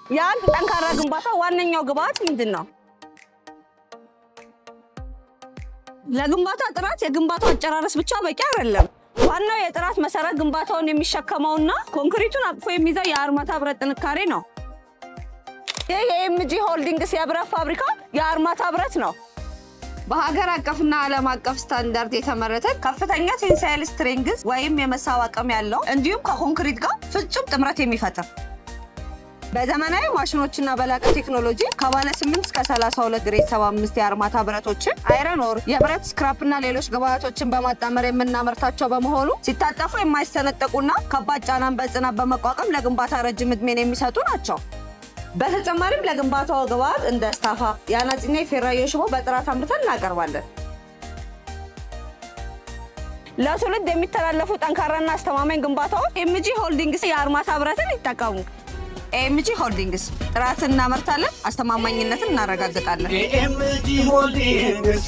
የአንድ ጠንካራ ግንባታ ዋነኛው ግብአት ምንድነው? ለግንባታ ጥራት የግንባታው አጨራረስ ብቻ በቂ አይደለም። ዋናው የጥራት መሰረት ግንባታውን የሚሸከመውና ኮንክሪቱን አቅፎ የሚይዘው የአርማታ ብረት ጥንካሬ ነው። ይህ የኤምጂ ሆልዲንግስ የብረት ፋብሪካ የአርማታ ብረት ነው። በሀገር አቀፍና ዓለም አቀፍ ስታንዳርድ የተመረተ ከፍተኛ ቴንሳይል ስትሬንግዝ ወይም የመሳብ አቅም ያለው እንዲሁም ከኮንክሪት ጋር ፍጹም ጥምረት የሚፈጥር በዘመናዊ ማሽኖችና በላቀ ቴክኖሎጂ ከባለ 8 እስከ 32 ግሬድ 75 የአርማታ ብረቶችን አይረን ኦር የብረት ስክራፕና ሌሎች ግብአቶችን በማጣመር የምናመርታቸው በመሆኑ ሲታጠፉ የማይሰነጠቁና ከባድ ጫናን በጽናት በመቋቋም ለግንባታ ረጅም ዕድሜን የሚሰጡ ናቸው። በተጨማሪም ለግንባታው ግብአት እንደ ስታፋ የአናጺና የፌራዮ ሽቦ በጥራት አምርተን እናቀርባለን። ለትውልድ የሚተላለፉ ጠንካራና አስተማማኝ ግንባታዎች ኤምጂ ሆልዲንግስ የአርማታ ብረትን ይጠቀሙ። ኤምጂ ሆልዲንግስ ጥራትን እናመርታለን፣ አስተማማኝነትን እናረጋግጣለን። ኤምጂ ሆልዲንግስ